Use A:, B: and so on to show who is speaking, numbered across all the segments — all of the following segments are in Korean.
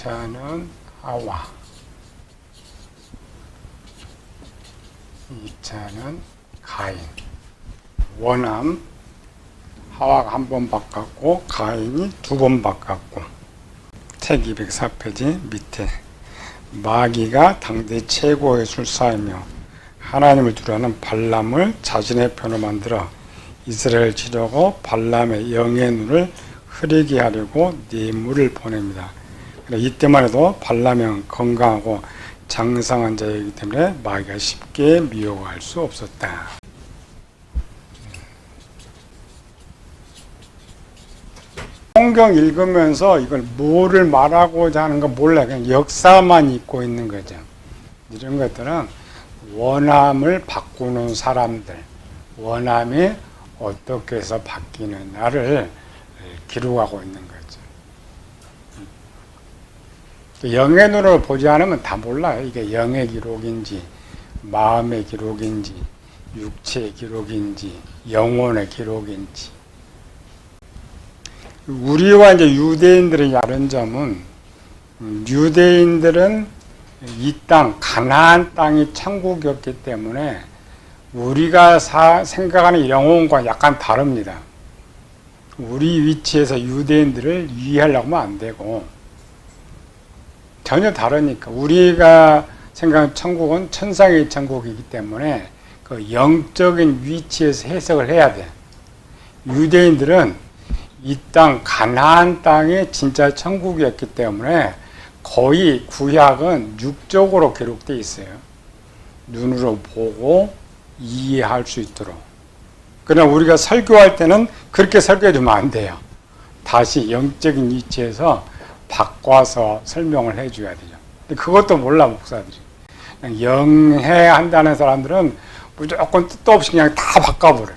A: 1차는 하와, 2차는 가인. 원함, 하와가 한 번 바꿨고 가인이 두 번 바꿨고. 책 204페이지 밑에 마귀가 당대 최고의 술사이며 하나님을 두려워하는 발람을 자신의 편으로 만들어 이스라엘을 치려고 발람의 영의 눈을 흐리게 하려고 뇌물을 보냅니다. 이때만 해도 발람은 건강하고 장성한 자이기 때문에 마귀가 쉽게 미혹할 수 없었다. 성경 읽으면서 이걸 뭐를 말하고자 하는 거 몰라요. 그냥 역사만 읽고 있는 거죠. 이런 것들은 원함을 바꾸는 사람들, 원함이 어떻게 해서 바뀌느냐를 기록하고 있는 거죠. 영의 눈으로 보지 않으면 다 몰라요. 이게 영의 기록인지, 마음의 기록인지, 육체의 기록인지, 영혼의 기록인지. 우리와 이제 유대인들의 다른 점은, 유대인들은 이 땅, 가나안 땅이 천국이었기 때문에 우리가 생각하는 영혼과 약간 다릅니다. 우리 위치에서 유대인들을 이해하려고 하면 안 되고, 전혀 다르니까. 우리가 생각하는 천국은 천상의 천국이기 때문에 그 영적인 위치에서 해석을 해야 돼. 유대인들은 이 땅, 가나안 땅이 진짜 천국이었기 때문에 거의 구약은 육적으로 기록되어 있어요. 눈으로 보고 이해할 수 있도록. 그러나 우리가 설교할 때는 그렇게 설교해 주면 안 돼요. 다시 영적인 위치에서 바꿔서 설명을 해줘야 되죠. 근데 그것도 몰라, 목사들이. 그냥 영해한다는 사람들은 무조건 뜻도 없이 그냥 다 바꿔버려요.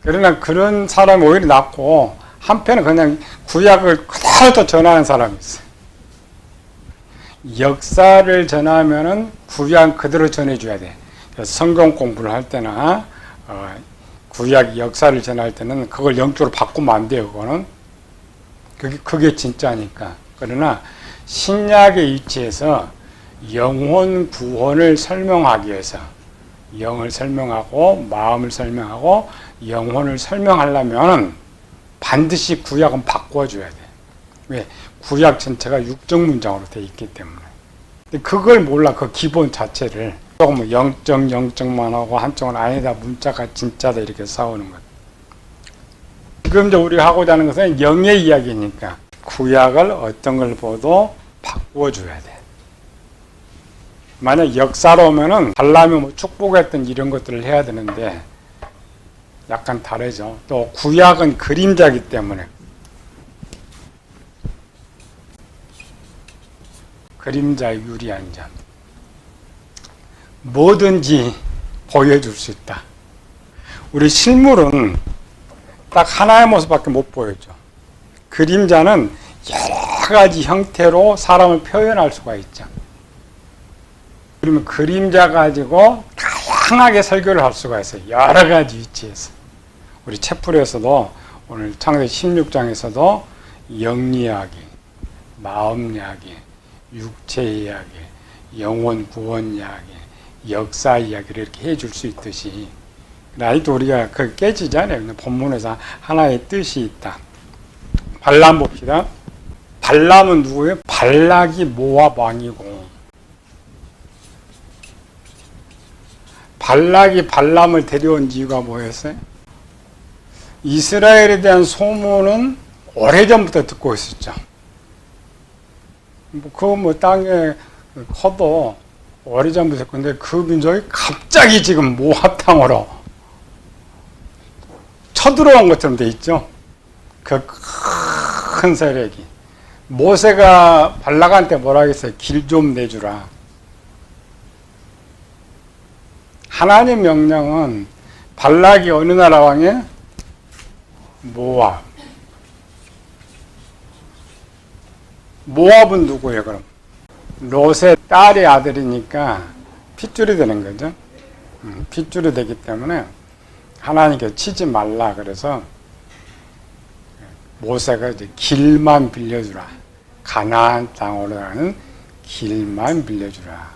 A: 그러나 그런 사람이 오히려 낫고, 한편은 그냥 구약을 그대로 전하는 사람이 있어요. 역사를 전하면은 구약 그대로 전해줘야 돼. 성경 공부를 할 때나, 구약 역사를 전할 때는 그걸 영적으로 바꾸면 안 돼요, 그거는. 그게 진짜니까. 그러나 신약의 위치에서 영혼 구원을 설명하기 위해서 영을 설명하고 마음을 설명하고 영혼을 설명하려면 반드시 구약은 바꿔줘야 돼. 왜? 구약 전체가 육적 문장으로 되어 있기 때문에. 근데 그걸 몰라, 그 기본 자체를. 조금 영적만 하고 한쪽은 아니다, 문자가 진짜다 이렇게 싸우는 것. 지금 이제 우리가 하고자 하는 것은 영의 이야기니까 구약을 어떤 걸 보도 바꿔줘야 돼. 만약 역사로 오면은 발람이 뭐 축복했던 이런 것들을 해야 되는데 약간 다르죠. 또 구약은 그림자이기 때문에 그림자에 유리한 점. 뭐든지 보여줄 수 있다. 우리 실물은 딱 하나의 모습밖에 못 보여줘. 그림자는 여러 가지 형태로 사람을 표현할 수가 있죠. 그러면 그림자 가지고 다양하게 설교를 할 수가 있어요. 여러 가지 위치에서. 우리 채플에서도 오늘 창세기 16장에서도 영리하게, 마음 이야기, 육체 이야기, 영혼 구원 이야기, 역사 이야기를 이렇게 해줄 수 있듯이 아직도 우리가 그 깨지잖아요. 본문에서 하나의 뜻이 있다. 발람 봅시다. 발람은 누구예요? 발락이 모압 왕이고, 발락이 발람을 데려온 이유가 뭐였어요? 이스라엘에 대한 소문은 오래전부터 듣고 있었죠. 그 땅에 커도 오래전부터 듣고 있는데 그 민족이 갑자기 지금 모압 땅으로 쳐들어온 것처럼 돼 있죠. 그 큰 세력이. 모세가 발락한테 뭐라 했어요? 길 좀 내주라. 하나님 명령은 발락이 어느 나라 왕이에요? 모압. 모압은 누구예요, 그럼? 롯의 딸의 아들이니까 핏줄이 되는 거죠. 핏줄이 되기 때문에 하나님께서 치지 말라 그래서 모세가 이제 길만 빌려주라. 가나안 땅으로 가는 길만 빌려주라.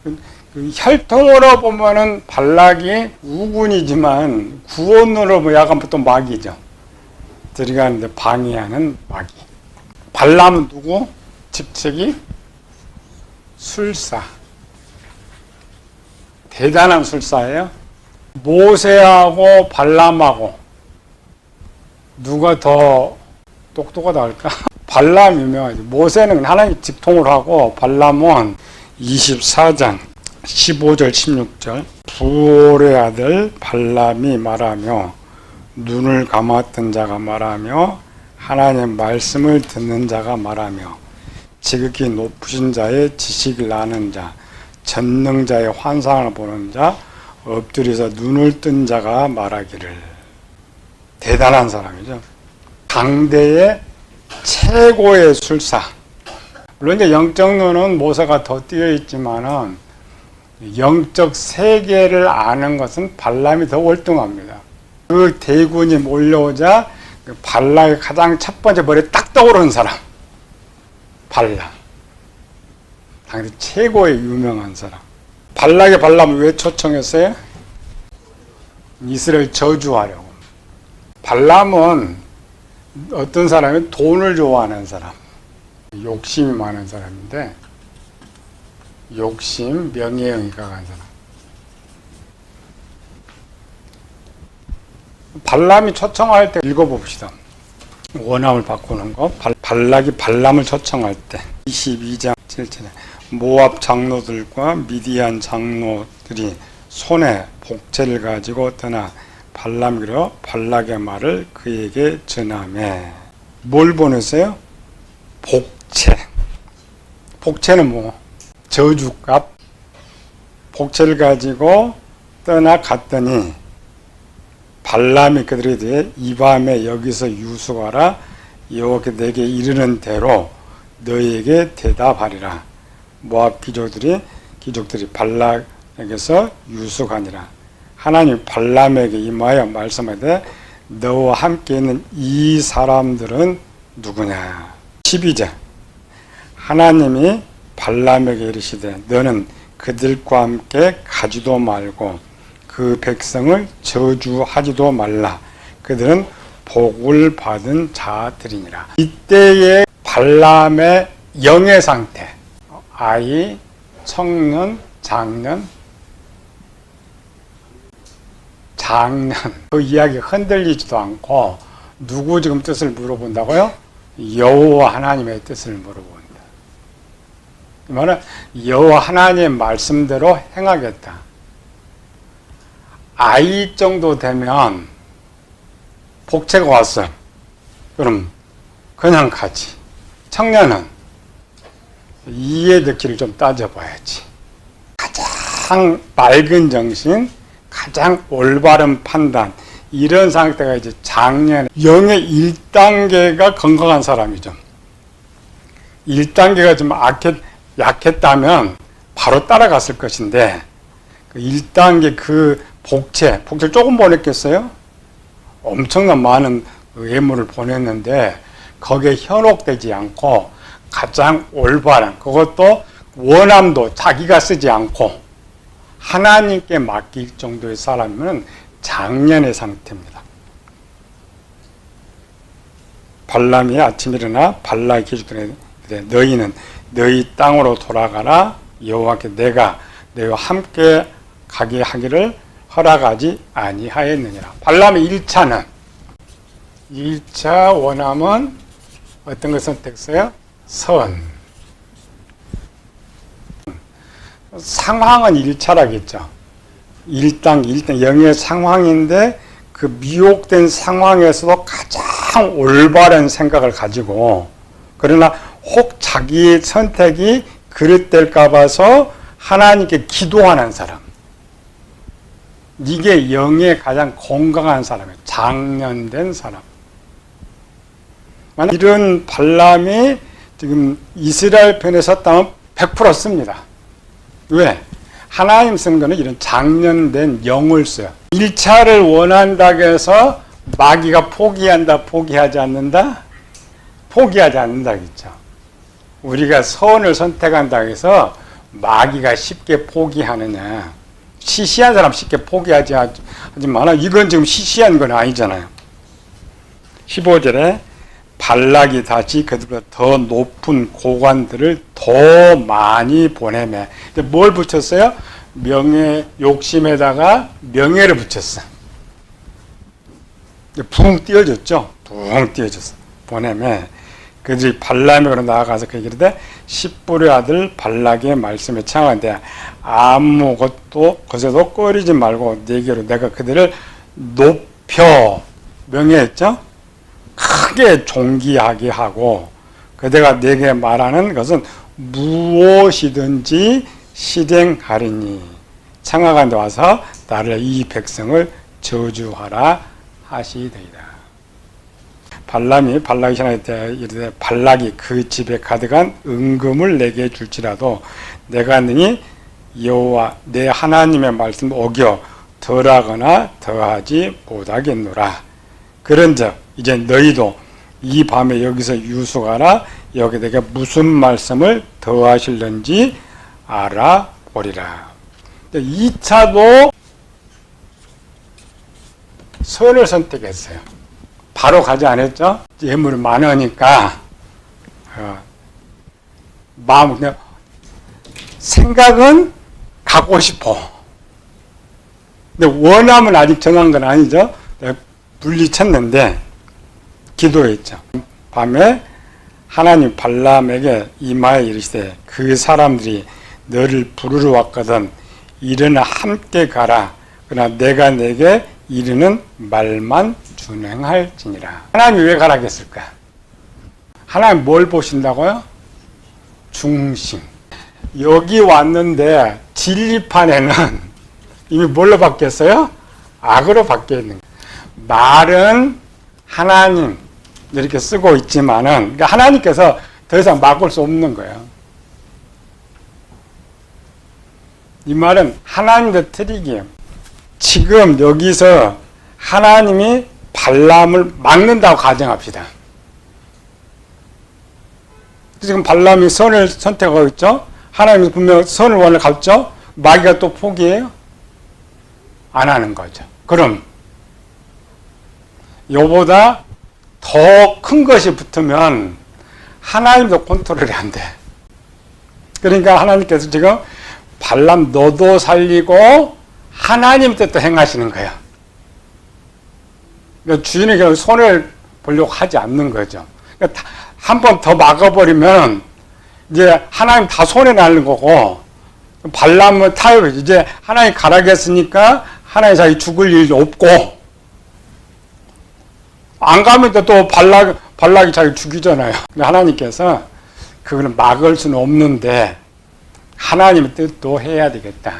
A: 그 혈통으로 보면은 발락이 우군이지만 구원으로 뭐 약간 또 마귀죠. 들어가는데 방해하는 마귀. 발람은 누구? 직책이 술사. 대단한 술사예요. 모세하고 발람하고 누가 더 똑똑하다 할까? 발람 유명하죠. 모세는 하나님 직통을 하고 발람은 24장 15절 16절 부올의 아들 발람이 말하며 눈을 감았던 자가 말하며 하나님의 말씀을 듣는 자가 말하며 지극히 높으신 자의 지식을 아는 자 전능자의 환상을 보는 자 엎드려서 눈을 뜬 자가 말하기를. 대단한 사람이죠. 당대의 최고의 술사. 물론 이제 영적 눈은 모세가 더 띄어 있지만은 영적 세계를 아는 것은 발람이 더 월등합니다. 그 대군이 몰려오자 발람이 가장 첫 번째 머리에 딱 떠오르는 사람. 발람. 당대 최고의 유명한 사람. 발락의 발람을 왜 초청했어요? 이스라엘 저주하려고. 발람은 어떤 사람이 돈을 좋아하는 사람. 욕심이 많은 사람인데 욕심, 명예형이 강한 사람. 발람이 초청할 때 읽어봅시다. 원함을 바꾸는 거. 발락이 발람을 초청할 때 22장 7절에 모압 장로들과 미디안 장로들이 손에 복채를 가지고 떠나 발람이로 발락의 말을 그에게 전하매. 뭘 보냈어요? 복채. 복채는 뭐? 저주값. 복채를 가지고 떠나갔더니 발람이 그들에 대해 이 밤에 여기서 유숙하라. 여호와께 내게 이르는 대로 너희에게 대답하리라. 모압 귀족들이 발락에게서 유숙하니라. 하나님 발람에게 임하여 말씀하되 너와 함께 있는 이 사람들은 누구냐. 12절 하나님이 발람에게 이르시되 너는 그들과 함께 가지도 말고 그 백성을 저주하지도 말라. 그들은 복을 받은 자들이니라. 이때의 발람의 영의 상태, 아이, 청년, 장년, 그 이야기 흔들리지도 않고 누구 지금 뜻을 물어본다고요? 여호와 하나님의 뜻을 물어본다. 이 말은 여호와 하나님의 말씀대로 행하겠다. 아이 정도 되면 복채가 왔어요. 그럼 그냥 가지. 청년은 이해 듣기를 좀 따져봐야지. 가장 맑은 정신, 가장 올바른 판단, 이런 상태가 이제 장년, 영의 1단계가 건강한 사람이죠. 1단계가 좀 약했다면 바로 따라갔을 것인데, 그 1단계 그 복채 조금 보냈겠어요? 엄청난 많은 예물을 보냈는데, 거기에 현혹되지 않고, 가장 올바른, 그것도 원함도 자기가 쓰지 않고, 하나님께 맡길 정도의 사람이면 장년의 상태입니다. 발람이 아침에 일어나 발락에게 기죽더니 너희는 너희 땅으로 돌아가라. 여호와께 내가 너희와 함께 가게 하기를 허락하지 아니하였느니라. 발람의 1차 원함은 어떤 걸 선택했어요? 선. 상황은 1차라겠죠. 1단 영의 상황인데 그 미혹된 상황에서도 가장 올바른 생각을 가지고, 그러나 혹 자기의 선택이 그릇될까 봐서 하나님께 기도하는 사람. 이게 영의 가장 건강한 사람이에요. 장년된 사람. 만약 이런 발람이 지금 이스라엘 편에 섰다면 100% 씁니다. 왜? 하나님 쓴 거는 이런 장년된 영을 써요. 1차를 원한다고 해서 마귀가 포기한다, 포기하지 않는다? 포기하지 않는다겠죠. 우리가 선을 선택한다고 해서 마귀가 쉽게 포기하느냐. 시시한 사람 쉽게 하지만 이건 지금 시시한 건 아니잖아요. 15절에 발락이 다시 그들보다 더 높은 고관들을 더 많이 보내매. 뭘 붙였어요? 명예, 욕심에다가 명예를 붙였어. 붕 띄워졌죠? 붕 띄워졌어. 보내매. 그들이 발람에게로 나아가서 그 이르되 십불의 아들 발락의 말씀에 청하되 아무것도 것에도 꺼리지 말고 네게로 내가 그들을 높여 명예했죠? 크게 존귀하게 하고 그대가 내게 말하는 것은 무엇이든지 실행하리니 청하간 데 와서 나를 이 백성을 저주하라 하시더이다. 발람이 발락이 신하에 이르되 발락이 그 집에 가득한 은금을 내게 줄지라도 내가 능히 여호와 내 하나님의 말씀 어겨 덜하거나 더하지 못하겠노라. 그런즉 이제 너희도 이 밤에 여기서 유숙하라. 여기 내게 무슨 말씀을 더하실는지 알아보리라. 2차도 선을 선택했어요. 바로 가지 않았죠? 예물이 많으니까 마음 그냥 생각은 가고 싶어. 근데 원함은 아직 정한 건 아니죠. 물리쳤는데 기도했죠. 밤에 하나님 발람에게 임하여 이르시되 그 사람들이 너를 부르러 왔거든 일어나 함께 가라. 그러나 내가 내게 이르는 말만 준행할지니라. 하나님이 왜 가라 했을까? 하나님 뭘 보신다고요? 중심. 여기 왔는데 진리판에는 이미 뭘로 바뀌었어요? 악으로 바뀌어 있는 거예요. 말은 하나님 이렇게 쓰고 있지만은 그러니까 하나님께서 더 이상 막을 수 없는 거예요. 이 말은 하나님의 트릭이에요. 지금 여기서 하나님이 발람을 막는다고 가정합시다. 지금 발람이 선을 선택하고 있죠. 하나님이 분명 선을 원을 갔죠. 마귀가 또 포기해요? 안 하는 거죠. 그럼 요보다 더 큰 것이 붙으면 하나님도 컨트롤이 안 돼. 그러니까 하나님께서 지금 발람 너도 살리고 하나님 뜻도 행하시는 거예요. 그러니까 주인에게 손을 보려고 하지 않는 거죠. 그러니까 한 번 더 막아버리면 이제 하나님 다 손에 나는 거고 발람은 타협 이제 하나님 가라겠으니까 하나님 자기 죽을 일도 없고 안 가면 또 발락이 자기 죽이잖아요. 하나님께서 그거는 막을 수는 없는데 하나님의 뜻도 해야 되겠다.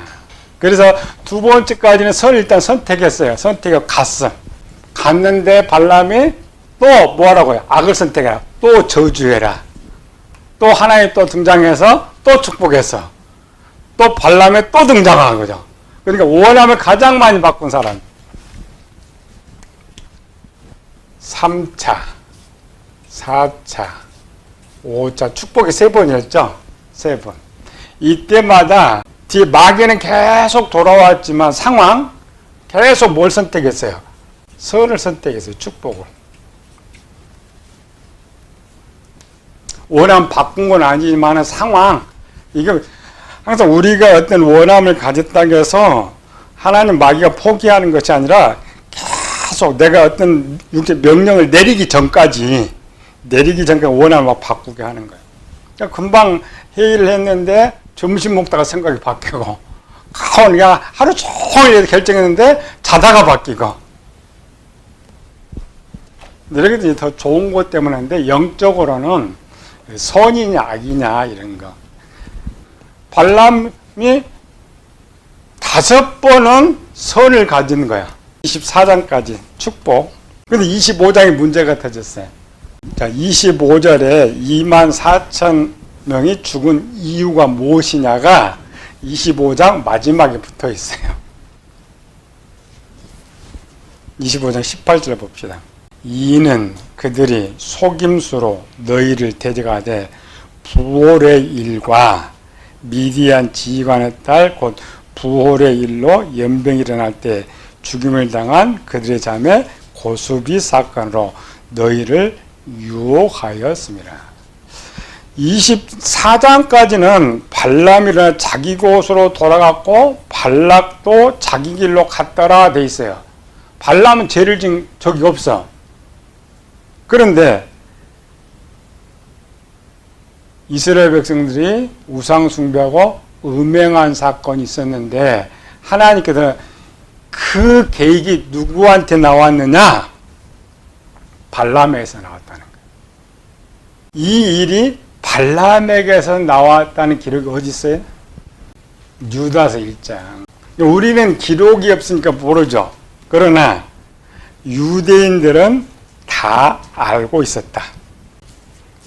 A: 그래서 두 번째까지는 선을 일단 선택했어요. 선택해 갔어. 갔는데 발람이 또 뭐하라고요? 악을 선택해라. 또 저주해라. 또 하나님 또 등장해서 또 축복했어. 또 발람에 또 등장한 거죠. 그러니까 원함을 가장 많이 바꾼 사람. 3차, 4차, 5차 축복이 3번이었죠? 3번. 이때마다 뒤에 마귀는 계속 돌아왔지만 상황 계속 뭘 선택했어요? 선을 선택했어요. 축복을. 원함 바꾼 건 아니지만 상황 이게 항상 우리가 어떤 원함을 가졌다고 해서 하나님 마귀가 포기하는 것이 아니라 계속 내가 어떤 명령을 내리기 전까지 원함을 막 바꾸게 하는 거예요. 그러니까 금방 회의를 했는데 점심 먹다가 생각이 바뀌고 그냥 하루 종일 결정했는데 자다가 바뀌고 이렇게 더 좋은 것 때문인데 영적으로는 선이냐 악이냐 이런 거. 발람이 5번은 선을 가진 거야. 24장까지 축복. 근데 25장에 문제가 터졌어요. 자, 25절에 24,000명이 죽은 이유가 무엇이냐가 25장 마지막에 붙어 있어요. 25장 18절 봅시다. 이는 그들이 속임수로 너희를 데려가되 부홀의 일과 미디안 지휘관의 딸 곧 부홀의 일로 연병이 일어날 때 죽임을 당한 그들의 자매 고수비 사건으로 너희를 유혹하였습니다. 24장까지는 발람이 자기 곳으로 돌아갔고 발락도 자기 길로 갔더라 돼 있어요. 발람은 죄를 지은 적이 없어. 그런데 이스라엘 백성들이 우상 숭배하고 음행한 사건이 있었는데 하나님께서 그 계획이 누구한테 나왔느냐? 발람에게서 나왔다는 거예요. 이 일이 발람에게서 나왔다는 기록이 어디 있어요? 유다서 1장. 우리는 기록이 없으니까 모르죠. 그러나 유대인들은 다 알고 있었다.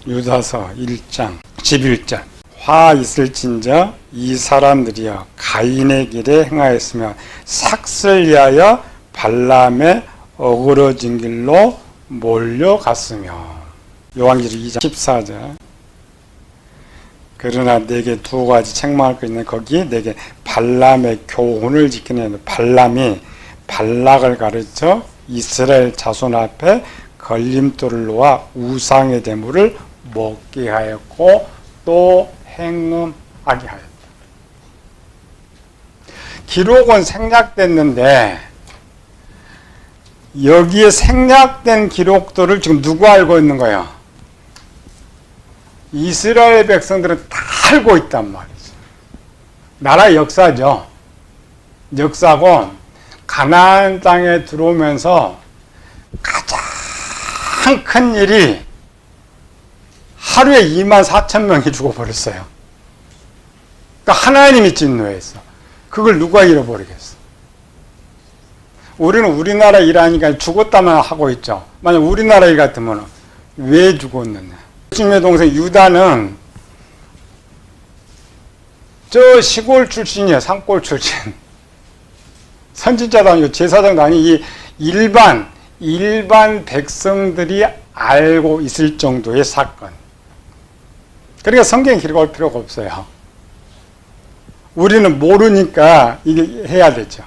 A: 유다서 1장 11절. 화 있을진저 이 사람들이여 가인의 길에 행하였으며 삭슬 위하여 발람의 어그러진 길로 몰려갔으며. 요한계시록 2장 14절. 그러나 내게 두 가지 책망할 거 있는데 거기 내게 발람의 교훈을 지키는 발람이 발락을 가르쳐 이스라엘 자손 앞에 걸림돌을 놓아 우상의 제물을 먹게 하였고 또 행음하게 하였다. 기록은 생략됐는데 여기에 생략된 기록들을 지금 누가 알고 있는 거예요? 이스라엘 백성들은 다 알고 있단 말이죠. 나라의 역사죠. 역사고 가나안 땅에 들어오면서 가장 큰 일이 하루에 24,000명이 죽어버렸어요. 그러니까 하나님이 진노했어. 그걸 누가 잃어버리겠어? 우리는 우리나라 일하니까 죽었다만 하고 있죠. 만약 우리나라 일 같으면 왜 죽었느냐? 예수님의 동생 유다는 저 시골 출신이에요. 산골 출신. 선지자도 아니고 제사장도 아니고 이 일반 백성들이 알고 있을 정도의 사건. 그러니까 성경에 기록할 필요가 없어요. 우리는 모르니까 이게 해야 되죠.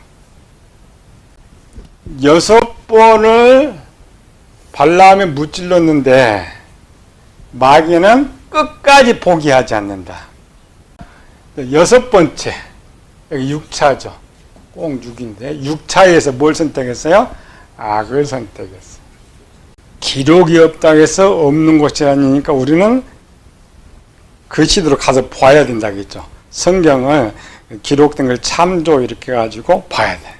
A: 6번을 발람에 무찔렀는데 마귀는 끝까지 포기하지 않는다. 6번째, 여기 6차죠. 꼭 6인데 6차에서 뭘 선택했어요? 악을 선택했어요. 기록이 없다고 해서 없는 것이 아니니까 우리는 그 시대로 가서 봐야 된다겠죠. 성경을 기록된 걸 참조 이렇게 해가지고 봐야 돼.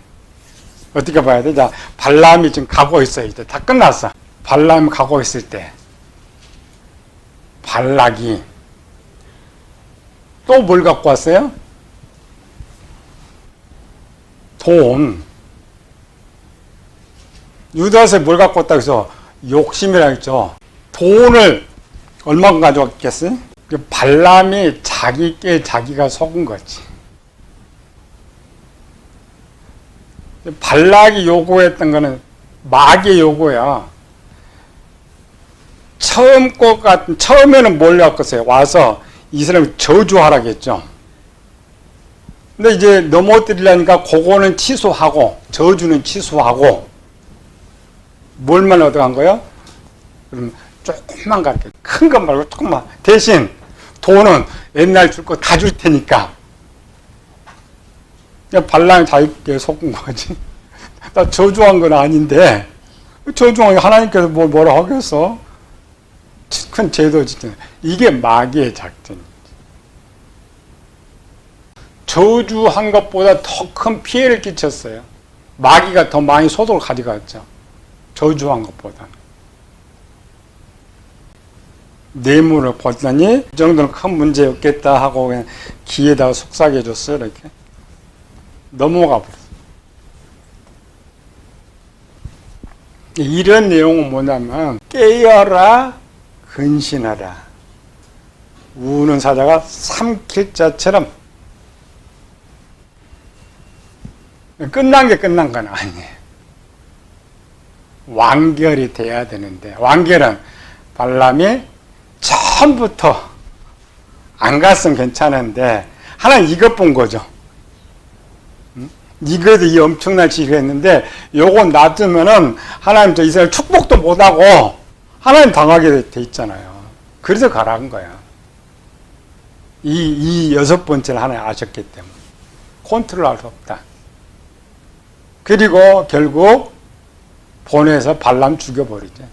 A: 어떻게 봐야 돼? 자, 발람이 지금 가고 있어요. 이제 다 끝났어. 발람이 가고 있을 때 발락이 또 뭘 갖고 왔어요? 돈. 유다서에 뭘 갖고 왔다고 해서 욕심이라 했죠. 돈을 얼마큼 가져왔겠어요? 발람이 자기께 자기가 속은 거지. 발락이 요구했던 거는 마귀의 요구야. 처음에는 뭘 갖고서요? 와서 이스라엘 저주하라겠죠. 근데 이제 넘어뜨리려니까 그거는 취소하고, 저주는 취소하고, 뭘만 얻어간 거예요? 그럼 조금만 갈게. 큰 것 말고 조금만. 대신 돈은 옛날 줄 거 다 줄 테니까. 발람이 자기께 속은 거지. 나 저주한 건 아닌데, 저주한 게 하나님께서 뭐라 하겠어? 큰 죄도 짓는. 이게 마귀의 작전이지. 저주한 것보다 더 큰 피해를 끼쳤어요. 마귀가 더 많이 소득을 가져갔죠. 저주한 것보다. 뇌물을 보더니 이 정도는 큰 문제 없겠다 하고 그냥 귀에다가 속삭여 줬어요. 이렇게. 넘어가 버렸어요. 이런 내용은 뭐냐면 깨어라 근신하라. 우는 사자가 삼킬 자처럼 끝난 게 끝난 건 아니에요. 완결이 돼야 되는데, 완결은 발람이 처음부터 안 갔으면 괜찮은데 하나님 이것 본 거죠. 이것도 이 엄청난 지혜를 했는데 요거 놔두면은 하나님 저 이스라엘 축복도 못하고 하나님 당하게 돼 있잖아요. 그래서 가라는 거야. 이 여섯 번째를 하나님 아셨기 때문에 컨트롤할 수 없다. 그리고 결국 보내서 발람 죽여버리죠.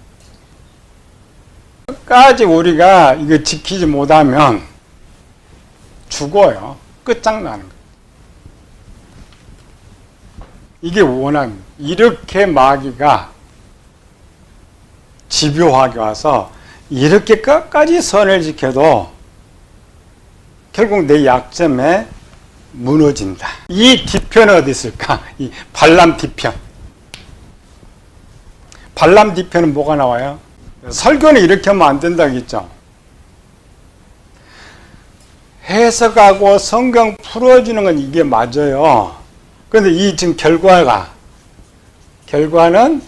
A: 끝까지 우리가 이거 지키지 못하면 죽어요. 끝장나는 거예요. 이게 원합니다. 이렇게 마귀가 집요하게 와서 이렇게 끝까지 선을 지켜도 결국 내 약점에 무너진다. 이 뒤편은 어디 있을까? 이 발람 뒤편. 발람 뒤편은 뭐가 나와요? 설교는 이렇게 하면 안 된다고 했죠. 해석하고 성경 풀어주는 건 이게 맞아요. 그런데 이 지금 결과는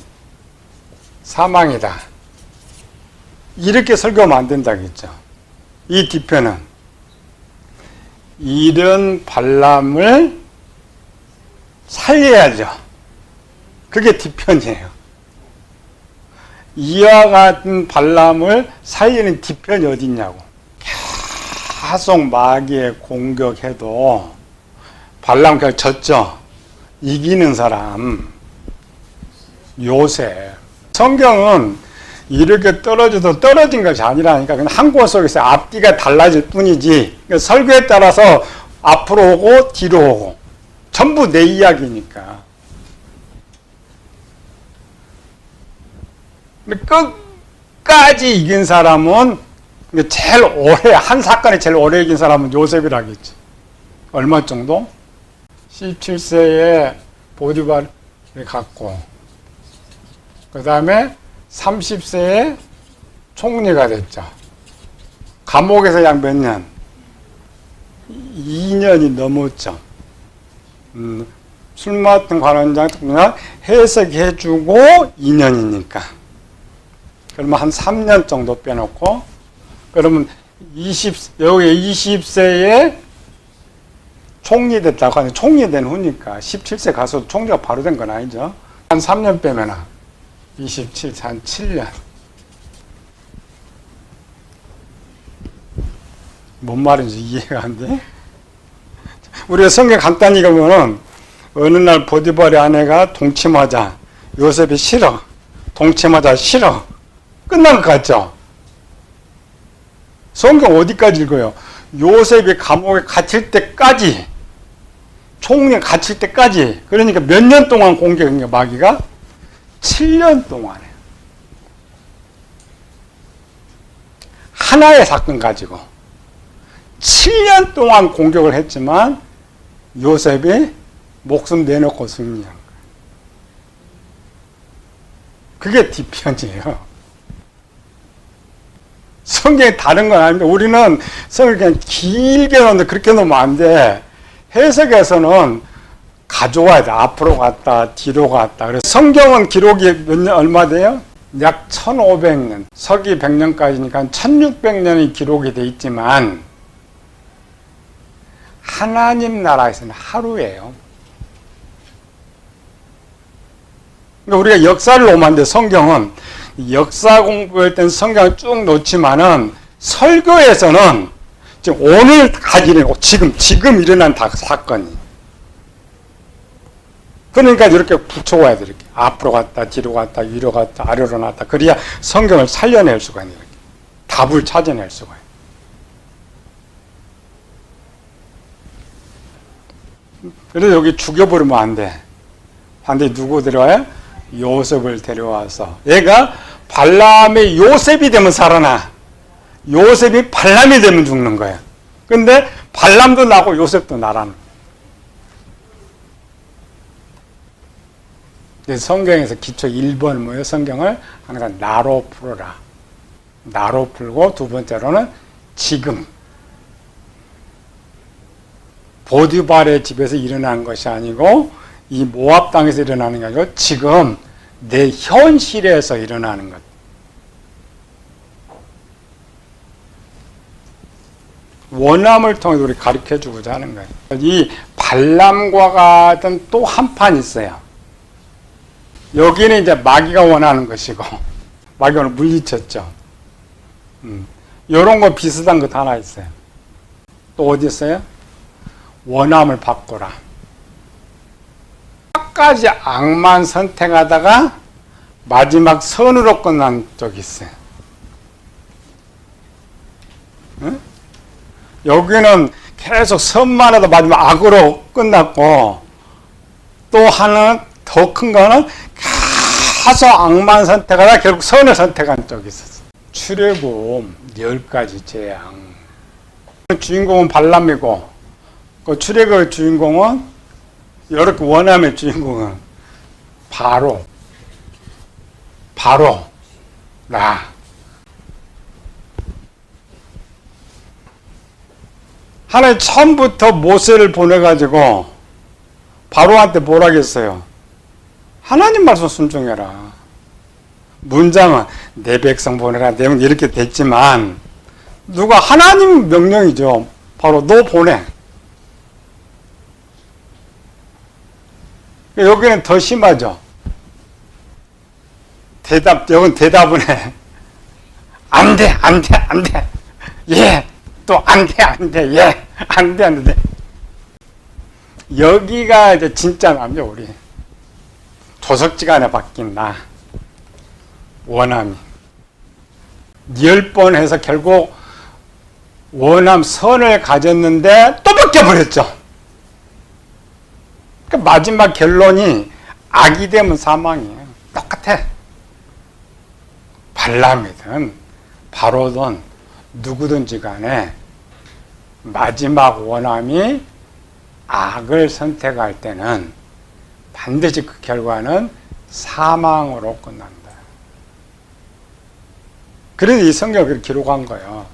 A: 사망이다. 이렇게 설교하면 안 된다고 했죠. 이 뒤편은 이런 발람을 살려야죠. 그게 뒤편이에요. 이와 같은 발람을 살리는 뒤편이 어디 있냐고. 계속 마귀에 공격해도 발람 그냥 졌죠. 이기는 사람 요셉. 성경은 이렇게 떨어져도 떨어진 것이 아니라니까. 그냥 한 구절 속에서 앞뒤가 달라질 뿐이지. 설교에 따라서 앞으로 오고 뒤로 오고 전부 내 이야기니까. 끝까지 이긴 사람은 제일 오래, 한 사건에 제일 오래 이긴 사람은 요셉이라겠지. 얼마 정도? 17세에 보디발을 갖고, 그 다음에 30세에 총리가 됐죠. 감옥에서 약 몇 년? 2년이 넘었죠. 술 맡은 관원장 그냥 해석해주고 2년이니까. 그러면 한 3년 정도 빼놓고, 그러면 여기 20세에 총리 됐다고 하는데, 총리 된 후니까 17세 가서도 총리가 바로 된 건 아니죠. 한 3년 빼면 27, 한 7년. 뭔 말인지 이해가 안 돼? 우리가 성경 간단히 읽으면은 어느 날 보디발의 아내가 동침하자 요셉이 싫어. 동침하자 싫어. 끝난 것 같죠? 성경 어디까지 읽어요? 요셉이 감옥에 갇힐 때까지, 총리에 갇힐 때까지. 그러니까 몇 년 동안 공격한 게 마귀가? 7년 동안에. 하나의 사건 가지고 7년 동안 공격을 했지만 요셉이 목숨 내놓고 승리한 거예요. 그게 뒤편이에요. 성경이 다른 건 아닌데 우리는 성경을 그냥 길게 놓는데 그렇게 놓으면 안 돼. 해석에서는 가져와야 돼. 앞으로 갔다 뒤로 갔다. 그래서 성경은 기록이 몇 년 얼마 돼요? 약 1500년, 서기 100년까지니까 1600년이 기록이 돼 있지만 하나님 나라에서는 하루예요. 그러니까 우리가 역사를 놓으면 안 돼. 성경은 역사 공부할 땐 성경을 쭉 놓지만은 설교에서는 지금 오늘 가지는 지금 일어난 사건이. 그러니까 이렇게 붙여와야 돼. 이렇게 앞으로 갔다 뒤로 갔다 위로 갔다 아래로 났다. 그래야 성경을 살려낼 수가 있는 거예요. 답을 찾아낼 수가 있어요. 그래서 여기 죽여버리면 안 돼. 반대에 누구 데려와요? 요셉을 데려와서 얘가 발람의 요셉이 되면 살아나. 요셉이 발람이 되면 죽는 거야. 근데 발람도 나고 요셉도 나라는 거야. 성경에서 기초 1번 뭐예요? 성경을 하나가 나로 풀어라. 나로 풀고 두 번째로는 지금. 보디발의 집에서 일어난 것이 아니고 이 모압 땅에서 일어나는 게 아니고 지금 내 현실에서 일어나는 것. 원함을 통해 우리 가르쳐 주고자 하는 거예요. 이 발람과 같은 또 한 판 있어요. 여기는 이제 마귀가 원하는 것이고, 마귀가 오늘 물리쳤죠. 요런 거 비슷한 것 하나 있어요. 또 어디 있어요? 원함을 바꾸라. 끝까지 악만 선택하다가 마지막 선으로 끝난 적이 있어요. 응? 여기는 계속 선만 해도 마지막 악으로 끝났고, 또 하나는 더 큰 거는 계속 악만 선택하다 결국 선을 선택한 적이 있었어요. 출애굽 10가지 재앙. 주인공은 발람이고, 그 출애굽의 주인공은, 이렇게 원함의 주인공은 바로 나. 하나님 처음부터 모세를 보내가지고 바로한테 뭐라 하겠어요? 하나님 말씀 순종해라. 문장은 내 백성 보내라 내용 이렇게 됐지만 누가 하나님 명령이죠. 바로 너 보내. 여기는 더 심하죠. 여긴 대답은 해. 안 돼. 예. 또 안 돼. 예. 안 돼. 여기가 이제 진짜 남자 우리. 조석지간에 바뀐 나. 원함이. 10번 해서 결국 원함 선을 가졌는데 또 바뀌어버렸죠. 그러니까 마지막 결론이 악이 되면 사망이에요. 똑같아. 발람이든 바로든 누구든지 간에 마지막 원함이 악을 선택할 때는 반드시 그 결과는 사망으로 끝난다. 그래서 이 성경을 기록한 거예요.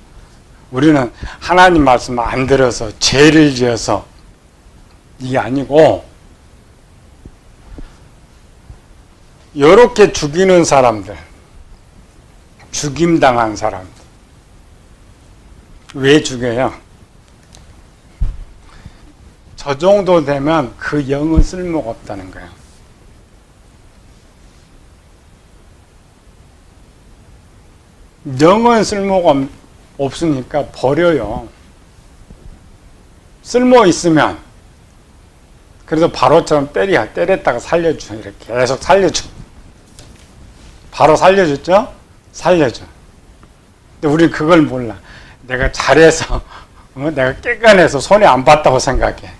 A: 우리는 하나님 말씀 안 들어서 죄를 지어서 이게 아니고 이렇게 죽이는 사람들, 죽임당한 사람들 왜 죽여요? 저 정도 되면 그 영은 쓸모가 없다는 거예요. 영은 쓸모가 없으니까 버려요. 쓸모 있으면 그래서 바로처럼 때렸다가 살려줘. 이렇게 계속 살려줘. 바로 살려줬죠? 살려줘. 근데 우리는 그걸 몰라. 내가 잘해서 내가 깨끗해서 손해 안 봤다고 생각해.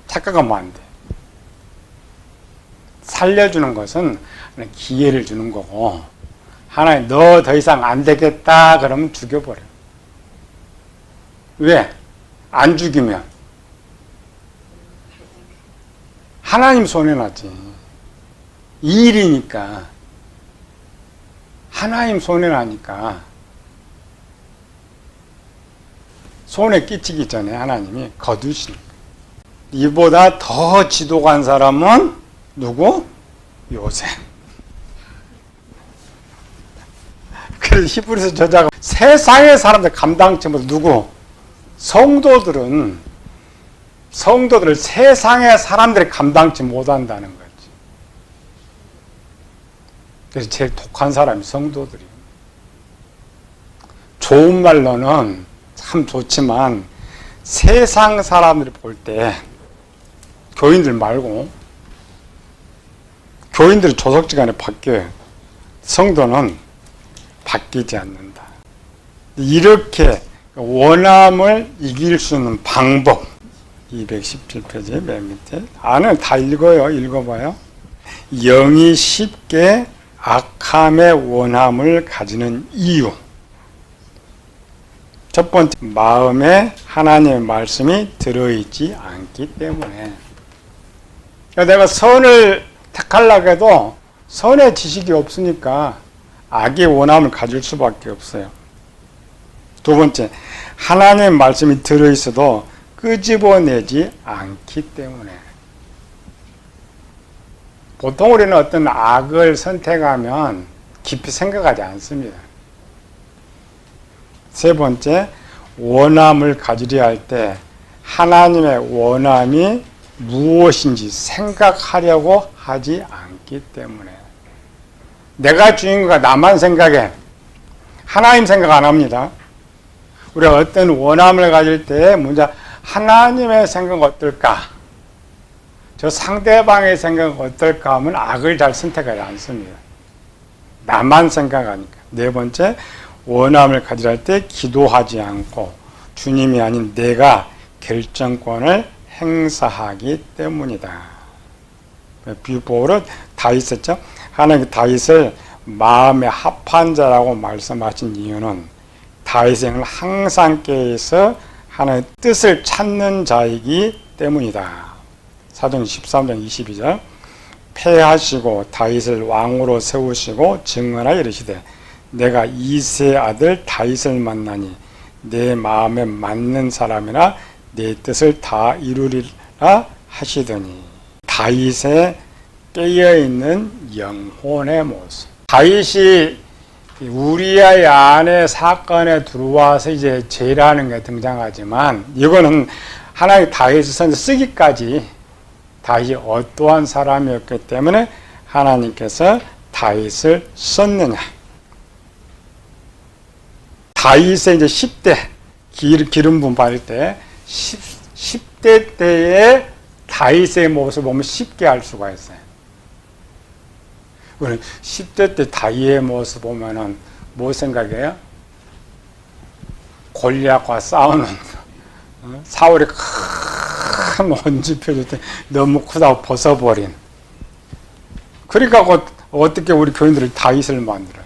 A: 착각하면 안 돼. 살려주는 것은 기회를 주는 거고, 하나님 너 더 이상 안 되겠다 그러면 죽여버려. 왜? 안 죽이면 하나님 손해 나지. 이 일이니까 하나님 손해 나니까 손에 끼치기 전에 하나님이 거두시니까. 이보다 더 지독한 사람은 누구? 요셉. 그래서 히브리서 저자가 세상의 사람들 감당치 못 누구? 성도들을 세상의 사람들이 감당치 못한다는 거지. 그래서 제일 독한 사람이 성도들이에요. 좋은 말로는 참 좋지만 세상 사람들이 볼 때 교인들 말고 교인들이 조석지간에 바뀌어요. 성도는 바뀌지 않는다. 이렇게 원함을 이길 수 있는 방법 217페이지 맨 밑에 안을 다 읽어요. 읽어봐요. 영이 쉽게 악함의 원함을 가지는 이유. 첫 번째, 마음에 하나님의 말씀이 들어있지 않기 때문에. 내가 선을 택하려고 해도 선의 지식이 없으니까 악의 원함을 가질 수밖에 없어요. 두 번째, 하나님의 말씀이 들어있어도 끄집어내지 않기 때문에. 보통 우리는 어떤 악을 선택하면 깊이 생각하지 않습니다. 세 번째, 원함을 가지려 할 때 하나님의 원함이 무엇인지 생각하려고 하지 않기 때문에. 내가 주인공가 나만 생각해. 하나님 생각 안 합니다. 우리가 어떤 원함을 가질 때 먼저 하나님의 생각은 어떨까? 저 상대방의 생각은 어떨까 하면 악을 잘 선택하지 않습니다. 나만 생각하니까. 네 번째, 원함을 가지려 할 때 기도하지 않고 주님이 아닌 내가 결정권을 행사하기 때문이다. 비유법으로 다윗이었죠. 하나님 다윗을 마음에 합한 자라고 말씀하신 이유는 다윗의 영을 항상 깨어서 하나님의 뜻을 찾는 자이기 때문이다. 사도행 13장 22절 패하시고 다윗을 왕으로 세우시고 증언하여 이르시되 내가 이새의 아들 다윗을 만나니 내 마음에 맞는 사람이나 내 뜻을 다 이루리라 하시더니 다윗의 깨어있는 영혼의 모습. 다윗이 우리아의 아내 사건에 들어와서 이제 죄라는 게 등장하지만 이거는 하나님 다윗을 쓰기까지 다윗이 어떠한 사람이었기 때문에 하나님께서 다윗을 썼느냐. 다윗의 이제 10대 기름 부음 받을 때 10대 때의 다윗의 모습을 보면 쉽게 알 수가 있어요. 우리 10대 때 다윗의 모습 보면은 뭐 생각해요? 골리앗과 싸우는 사울이 큰 원지 펴줄 때 너무 크다고 벗어버린. 그러니까 어떻게 우리 교인들이 다윗을 만들어요?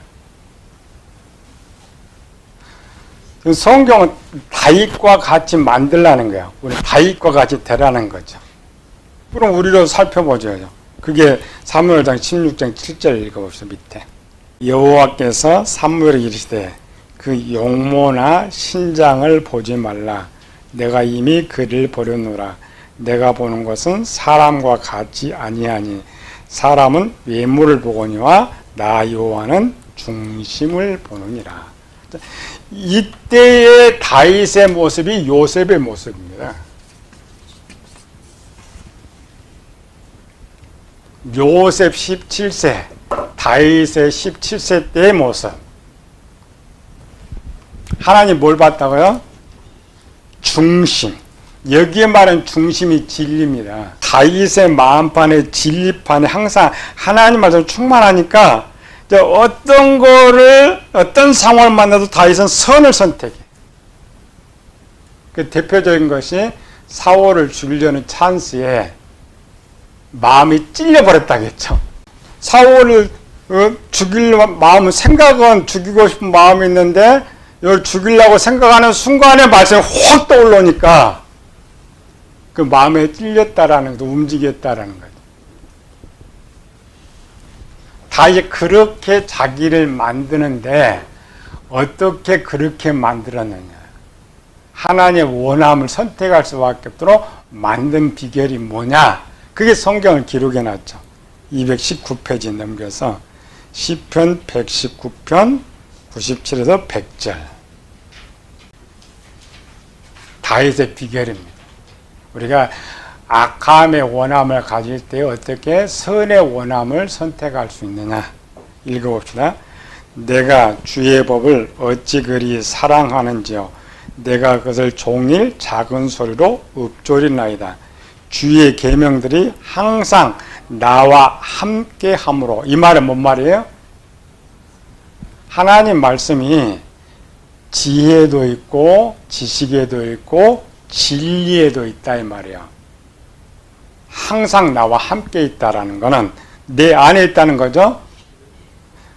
A: 성경은 다윗과 같이 만들라는 거야. 우리 다윗과 같이 되라는 거죠. 그럼 우리로 살펴보죠. 그게 사무엘상 16장 7절 읽어봅시다. 밑에 여호와께서 사무엘에게 이르시되 그 용모나 신장을 보지 말라. 내가 이미 그를 버렸노라. 내가 보는 것은 사람과 같지 아니하니 사람은 외모를 보거니와 나 여호와는 중심을 보느니라. 이때의 다윗의 모습이 요셉의 모습입니다. 요셉 17세, 다윗의 17세 때의 모습. 하나님 뭘 봤다고요? 중심. 여기에 말하는 중심이 진리입니다. 다윗의 마음판에 진리판에 항상 하나님 말씀 충만하니까 어떤 거를 어떤 상황을 만나도 다윗은 선을 선택해. 그 대표적인 것이 사울을 죽이려는 찬스에 마음이 찔려버렸다겠죠. 사울을 죽이려 마음은 생각은 죽이고 싶은 마음이 있는데 이걸 죽이려고 생각하는 순간에 말씀이 확 떠올라오니까 그 마음에 찔렸다라는 것도 움직였다라는 거죠. 다윗이 그렇게 자기를 만드는데 어떻게 그렇게 만들었느냐. 하나님의 원함을 선택할 수밖에 없도록 만든 비결이 뭐냐. 그게 성경을 기록해 놨죠. 219페이지 넘겨서 시편 119편 97에서 100절. 다윗의 비결입니다. 우리가 악함의 원함을 가질 때 어떻게 선의 원함을 선택할 수 있느냐. 읽어봅시다. 내가 주의 법을 어찌 그리 사랑하는지요. 내가 그것을 종일 작은 소리로 읊조리나이다. 주의 계명들이 항상 나와 함께 함으로. 이 말은 뭔 말이에요? 하나님 말씀이 지혜도 있고 지식에도 있고 진리에도 있다 이 말이야. 항상 나와 함께 있다라는 것은 내 안에 있다는 거죠.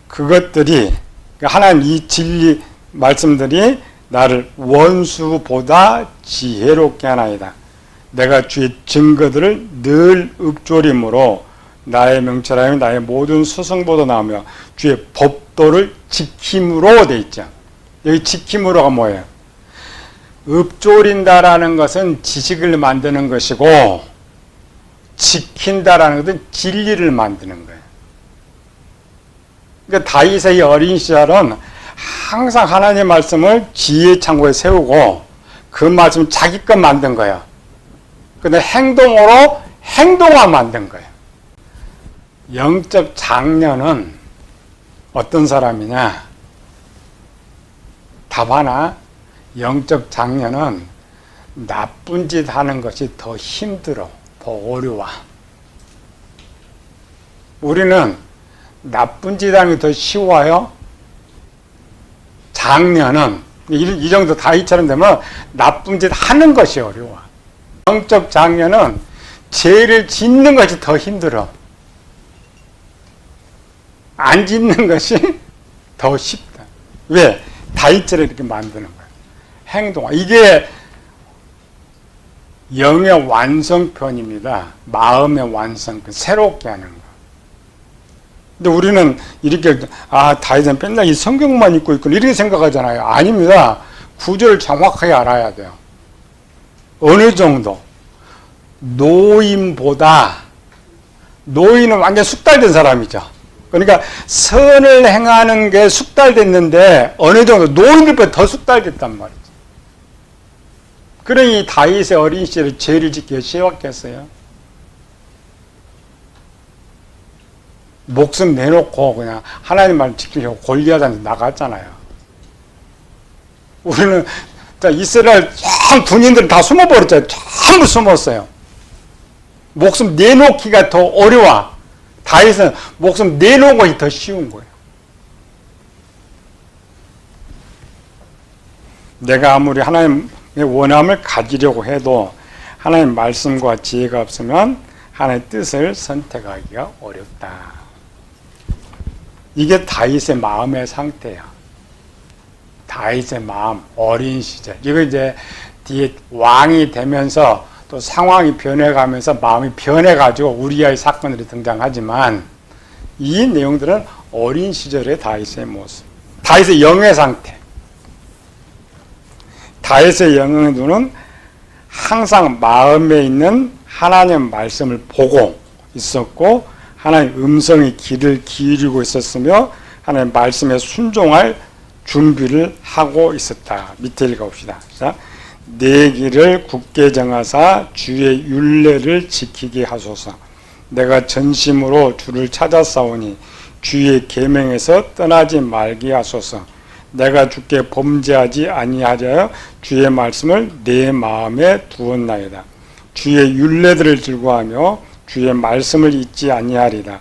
A: 그것들이 하나님 이 진리 말씀들이 나를 원수보다 지혜롭게 하나이다. 내가 주의 증거들을 늘 읊조림으로 나의 명철하여 나의 모든 수성보도 나오며 주의 법도를 지킴으로 돼 있죠. 여기 지킴으로가 뭐예요? 읊조린다라는 것은 지식을 만드는 것이고 지킨다라는 것은 진리를 만드는 거예요. 그러니까 다윗의 어린 시절은 항상 하나님의 말씀을 지혜의 창고에 세우고 그 말씀 자기 것 만든 거예요. 근데 행동으로 행동화 만든 거예요. 영적 장녀는 어떤 사람이냐? 답 하나. 영적 장녀는 나쁜 짓 하는 것이 더 힘들어, 더 어려워. 우리는 나쁜 짓 하는 게 더 쉬워요. 장녀는 이 정도 다윗처럼 되면 나쁜 짓 하는 것이 어려워. 영적 장녀는 죄를 짓는 것이 더 힘들어. 안 짓는 것이 더 쉽다. 왜? 다윗처럼 이렇게 만드는 거야. 행동. 이게 영의 완성편입니다. 마음의 완성편. 새롭게 하는 거. 근데 우리는 이렇게, 다윗은 맨날 이 성경만 읽고 있구나. 이렇게 생각하잖아요. 아닙니다. 구절을 정확하게 알아야 돼요. 어느 정도. 노인보다, 노인은 완전 숙달된 사람이죠. 그러니까 선을 행하는 게 숙달됐는데 어느 정도 노인들보다 더 숙달됐단 말이죠. 그러니 다윗의 어린 시절에 죄를 짓기가 쉬웠겠어요? 목숨 내놓고 그냥 하나님 말 지키려고 골리앗한테 나갔잖아요. 우리는 이스라엘 전 군인들은 다 숨어버렸잖아요. 전부 숨었어요. 목숨 내놓기가 더 어려워. 다윗은 목숨 내놓은 것이 더 쉬운 거예요. 내가 아무리 하나님의 원함을 가지려고 해도 하나님 말씀과 지혜가 없으면 하나님의 뜻을 선택하기가 어렵다. 이게 다윗의 마음의 상태야. 다윗의 마음, 어린 시절. 이거 이제 뒤에 왕이 되면서 또 상황이 변해가면서 마음이 변해가지고 우리아의 사건들이 등장하지만 이 내용들은 어린 시절의 다윗의 모습. 다윗의 영의 상태. 다윗의 영의 눈은 항상 마음에 있는 하나님의 말씀을 보고 있었고 하나님의 음성의 귀를 기울이고 있었으며 하나님의 말씀에 순종할 준비를 하고 있었다. 밑에 읽어봅시다. 자, 내 길을 굳게 정하사 주의 율례를 지키게 하소서. 내가 전심으로 주를 찾아싸우니 주의 계명에서 떠나지 말게 하소서. 내가 주께 범죄하지 아니하려 주의 말씀을 내 마음에 두었나이다. 주의 율례들을 즐거워하며 주의 말씀을 잊지 아니하리다.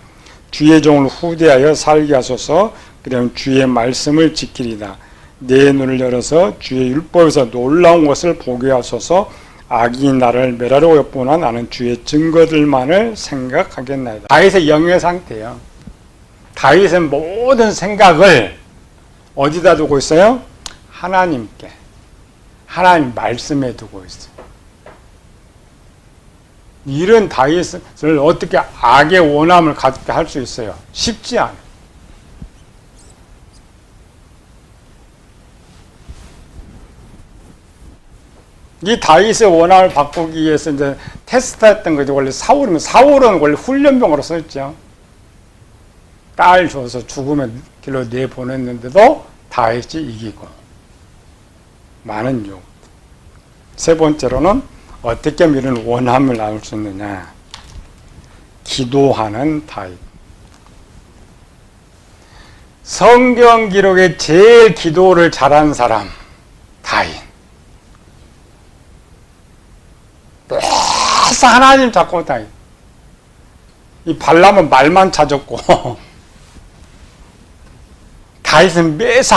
A: 주의 종을 후대하여 살게 하소서. 그러면 주의 말씀을 지키리다. 내 눈을 열어서 주의 율법에서 놀라운 것을 보게 하소서. 악이 나를 멸하려고 엿보나 나는 주의 증거들만을 생각하겠나이다. 다윗의 영의 상태예요. 다윗의 모든 생각을 어디다 두고 있어요? 하나님께, 하나님 말씀에 두고 있어요. 이런 다윗을 어떻게 악의 원함을 갖게 할 수 있어요? 쉽지 않아요. 이 다윗의 원함을 바꾸기 위해서 이제 테스트했던 거죠. 원래 사울은 원래 훈련병으로 썼죠. 딸 줘서 죽음의 길로 내보냈는데도 다윗이 이기고 많은 용. 세 번째로는 어떻게 하면 이런 원함을 나눌 수 있느냐? 기도하는 다윗. 성경 기록에 제일 기도를 잘한 사람 다윗. 매사 하나님 잡고 다윗. 이 발람은 말만 찾았고 다윗은 매사.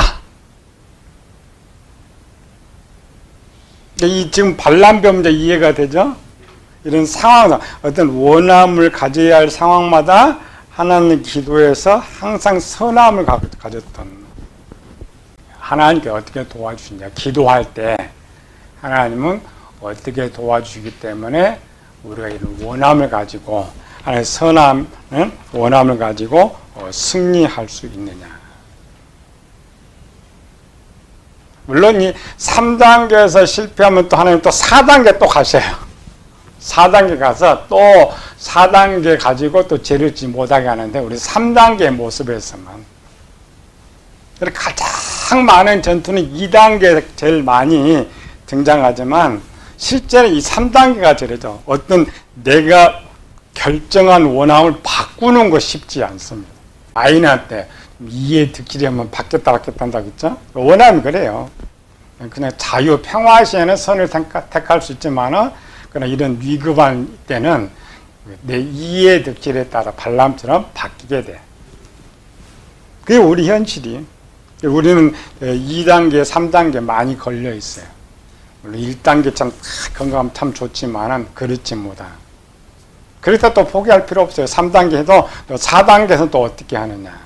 A: 이 지금 발람병 이제 이해가 되죠? 이런 상황, 어떤 원함을 가져야 할 상황마다 하나님 기도에서 항상 선함을 가졌던. 하나님께 어떻게 도와주시냐? 기도할 때 하나님은 어떻게 도와주시기 때문에 우리가 이런 원함을 가지고 하나님의 선함은 원함을 가지고 승리할 수 있느냐? 물론 이 3단계에서 실패하면 또 하나님 또 4단계 또 가셔요. 4단계 가서 또 4단계 가지고 또 죄를 짓지 못하게 하는데 우리 3단계 모습에서만. 가장 많은 전투는 2단계 제일 많이 등장하지만 실제는 이 3단계가 저래죠. 어떤 내가 결정한 원함을 바꾸는 거 쉽지 않습니다. 아이한테 이해 듣기려면 바뀌었다 한다고 했죠. 원함이 그래요. 그냥 자유 평화 시에는 선을 택할 수 있지만은 그러나 이런 위급한 때는 내 이해 듣기에 따라 발람처럼 바뀌게 돼. 그게 우리 현실이. 우리는 2단계, 3단계 많이 걸려 있어요. 물론 1단계 참 건강하면 참 좋지만은 그렇지 못하. 그래서 또 포기할 필요 없어요. 3단계 해도 4단계에서 또 어떻게 하느냐.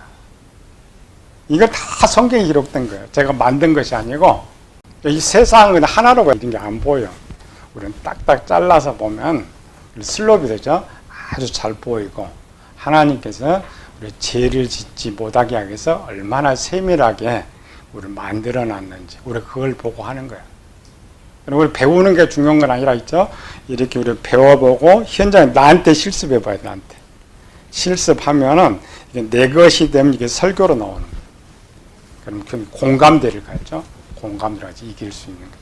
A: 이거 다 성경에 기록된 거예요. 제가 만든 것이 아니고 이 세상은 하나로 이런 게 안 보여. 우리는 딱딱 잘라서 보면 슬롭이 되죠. 아주 잘 보이고 하나님께서 우리 죄를 짓지 못하게 하기 위해서 얼마나 세밀하게 우리를 만들어 놨는지 우리 그걸 보고 하는 거예요. 우리 배우는 게 중요한 건 아니라 있죠. 이렇게 우리 배워보고 현장에 나한테 실습해 봐야 돼. 나한테 실습하면은 이게 내 것이 되면 이게 설교로 나오는 거예요. 그럼 공감대를 가죠. 공감대를 가지 이길 수 있는 거예요.